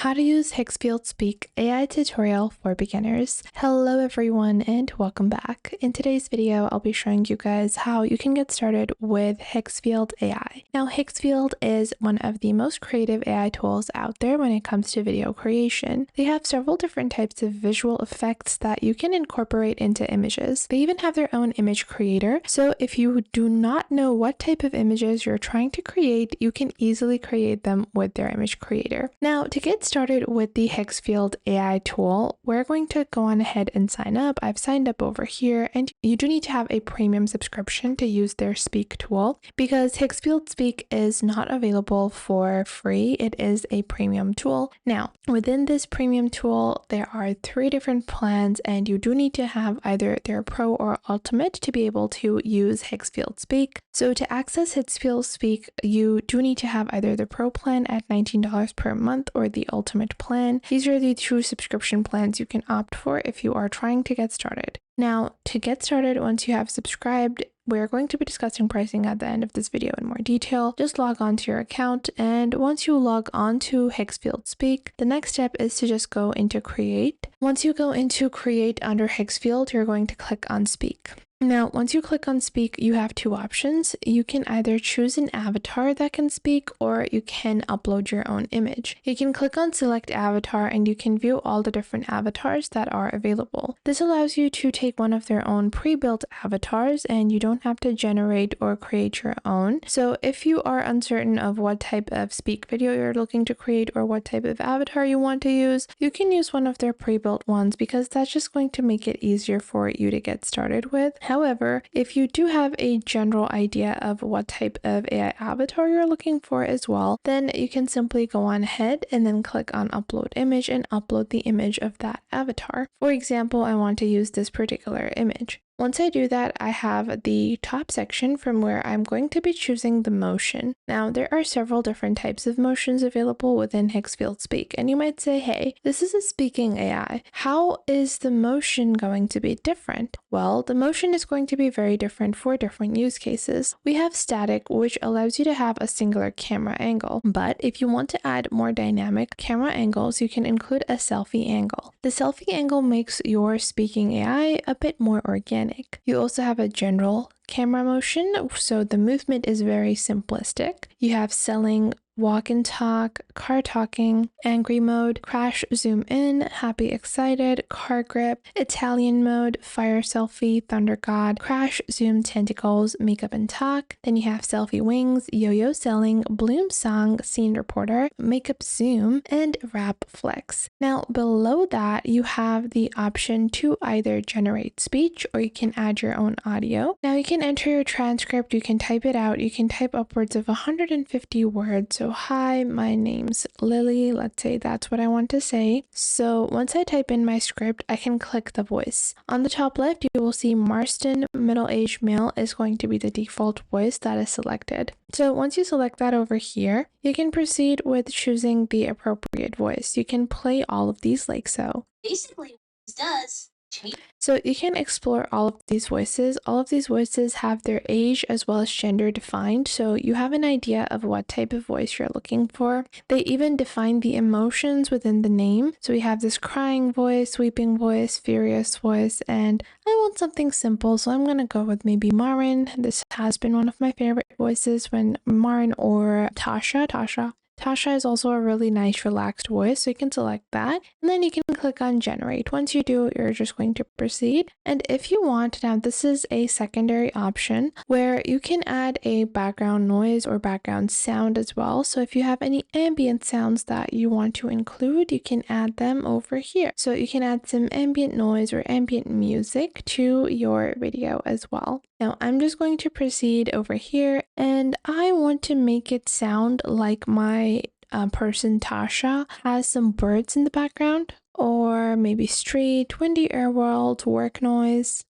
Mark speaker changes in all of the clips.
Speaker 1: How to use Higgsfield Speak AI tutorial for beginners. Hello everyone and welcome back. In today's video, I'll be showing you guys how you can get started with Higgsfield AI. Now, Higgsfield is one of the most creative AI tools out there when it comes to video creation. They have several different types of visual effects that you can incorporate into images. They even have their own image creator. So if you do not know what type of images you're trying to create, you can easily create them with their image creator. Now, to get started with the Higgsfield AI tool, we're going to go on ahead and sign up. I've signed up over here, and you do need to have a premium subscription to use their Speak tool because Higgsfield Speak is not available for free. It is a premium tool. Now, within this premium tool, there are 3 different plans, and you do need to have either their Pro or Ultimate to be able to use Higgsfield Speak. So to access Higgsfield Speak, you do need to have either the Pro plan at $19 per month or the Ultimate plan. These are the 2 subscription plans you can opt for if you are trying to get started. Now, to get started, once you have subscribed, we're going to be discussing pricing at the end of this video in more detail. Just log on to your account, and once you log on to Higgsfield Speak, the next step is to just go into Create. Once you go into Create under Higgsfield, you're going to click on Speak. Now, once you click on Speak, you have 2 options. You can either choose an avatar that can speak, or you can upload your own image. You can click on Select Avatar, and you can view all the different avatars that are available. This allows you to take one of their own pre-built avatars, and you don't have to generate or create your own. So if you are uncertain of what type of Speak video you're looking to create or what type of avatar you want to use, you can use one of their pre-built ones because that's just going to make it easier for you to get started with. However, if you do have a general idea of what type of AI avatar you're looking for as well, then you can simply go on ahead and then click on Upload Image and upload the image of that avatar. For example, I want to use this particular image. Once I do that, I have the top section from where I'm going to be choosing the motion. Now, there are several different types of motions available within Higgsfield Speak, and you might say, hey, this is a speaking AI. How is the motion going to be different? Well, the motion is going to be very different for different use cases. We have static, which allows you to have a singular camera angle, but if you want to add more dynamic camera angles, you can include a selfie angle. The selfie angle makes your speaking AI a bit more organic. You also have a general camera motion, so the movement is very simplistic. You have selling, walk and talk, car talking, angry mode, crash, zoom in, happy, excited, car grip, Italian mode, fire selfie, thunder god, crash, zoom, tentacles, makeup and talk. Then you have selfie wings, yo-yo selling, bloom song, scene reporter, makeup zoom, and rap flex. Now below that, you have the option to either generate speech or you can add your own audio. Now you can enter your transcript, you can type it out, you can type upwards of 150 words. So hi, my name's Lily. Let's say that's what I want to say. So once I type in my script, I can click the voice. On the top left, you will see Marston, middle-aged male is going to be the default voice that is selected. So once you select that over here, you can proceed with choosing the appropriate voice. You can play all of these like so.
Speaker 2: Basically, what this does.
Speaker 1: So you can explore all of these voices. All of these voices have their age as well as gender defined, so you have an idea of what type of voice you're looking for. They even define the emotions within the name. So we have this crying voice, weeping voice, furious voice, and I want something simple, so I'm going to go with maybe Marin. This has been one of my favorite voices when Marin or Tasha. Tasha is also a really nice relaxed voice, so you can select that and then you can click on generate. Once you do, you're just going to proceed. And if you want, now this is a secondary option where you can add a background noise or background sound as well. So if you have any ambient sounds that you want to include, you can add them over here. So you can add some ambient noise or ambient music to your video as well. Now I'm just going to proceed over here and I want to make it sound like my person Tasha has some birds in the background, or maybe street, windy air world, work noise.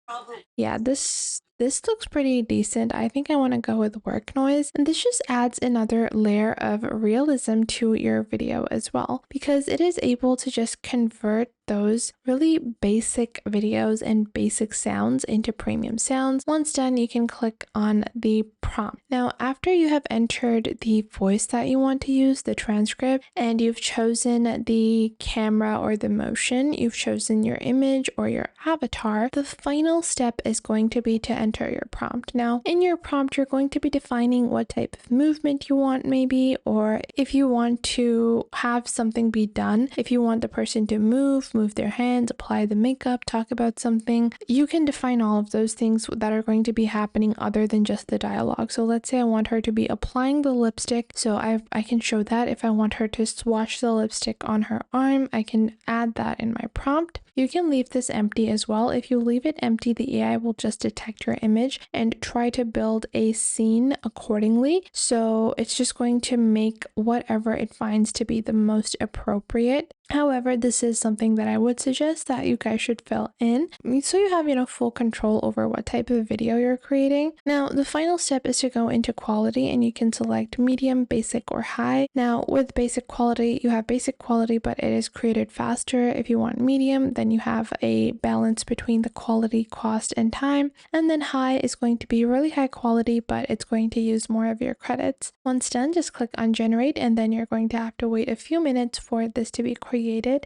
Speaker 1: Yeah, this this looks pretty decent. I think I want to go with work noise. And this just adds another layer of realism to your video as well, because it is able to just convert those really basic videos and basic sounds into premium sounds. Once done, you can click on the prompt. Now, after you have entered the voice that you want to use, the transcript, and you've chosen the camera or the motion, you've chosen your image or your avatar, the final step is going to be to enter your prompt. Now, in your prompt, you're going to be defining what type of movement you want maybe, or if you want to have something be done, if you want the person to move their hands, apply the makeup, talk about something, you can define all of those things that are going to be happening other than just the dialogue. So let's say I want her to be applying the lipstick, so I can show that. If I want her to swatch the lipstick on her arm, I can add that in my prompt. You can leave this empty as well. If you leave it empty, the AI will just detect your image and try to build a scene accordingly. So it's just going to make whatever it finds to be the most appropriate. However, this is something that I would suggest that you guys should fill in, so you have, full control over what type of video you're creating. Now, the final step is to go into quality, and you can select medium, basic, or high. Now, with basic quality, you have basic quality, but it is created faster. If you want medium, then you have a balance between the quality, cost, and time. And then high is going to be really high quality, but it's going to use more of your credits. Once done, just click on generate, and then you're going to have to wait a few minutes for this to be created.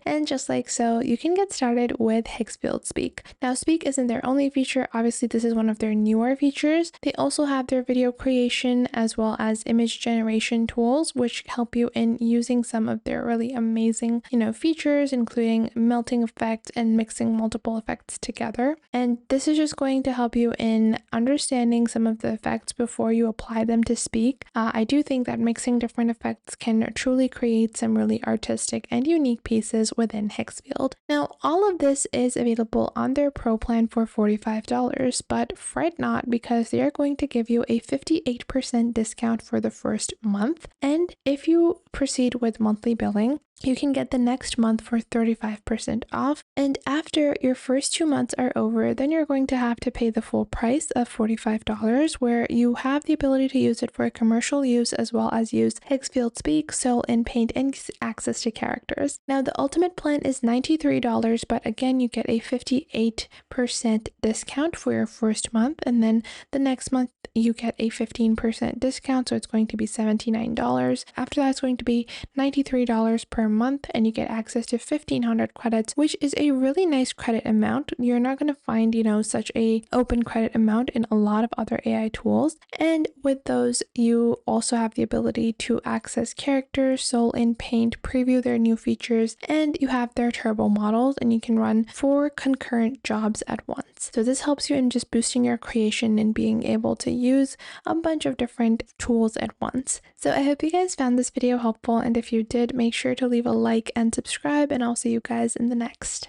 Speaker 1: And just like so, you can get started with Higgsfield Speak. Now, Speak isn't their only feature. Obviously, this is one of their newer features. They also have their video creation as well as image generation tools, which help you in using some of their really amazing, features, including melting effects and mixing multiple effects together. And this is just going to help you in understanding some of the effects before you apply them to Speak. I do think that mixing different effects can truly create some really artistic and unique pieces within Higgsfield. Now, all of this is available on their Pro plan for $45, but fret not, because they are going to give you a 58% discount for the first month. And if you proceed with monthly billing, you can get the next month for 35% off. And after your first 2 months are over, then you're going to have to pay the full price of $45, where you have the ability to use it for commercial use as well as use Higgsfield Speak, Soul, and Paint, and access to characters. Now, the ultimate plan is $93, but again, you get a 58% discount for your first month. And then the next month, you get a 15% discount, so it's going to be $79. After that, it's going to be $93 per month, and you get access to 1,500 credits, which is a really nice credit amount. You're not going to find, such a open credit amount in a lot of other AI tools. And with those, you also have the ability to access characters, Soul, in Paint, preview their new features, and you have their turbo models, and you can run 4 concurrent jobs at once. So this helps you in just boosting your creation and being able to use a bunch of different tools at once. So I hope you guys found this video helpful, and if you did, make sure to leave a like and subscribe, and I'll see you guys in the next.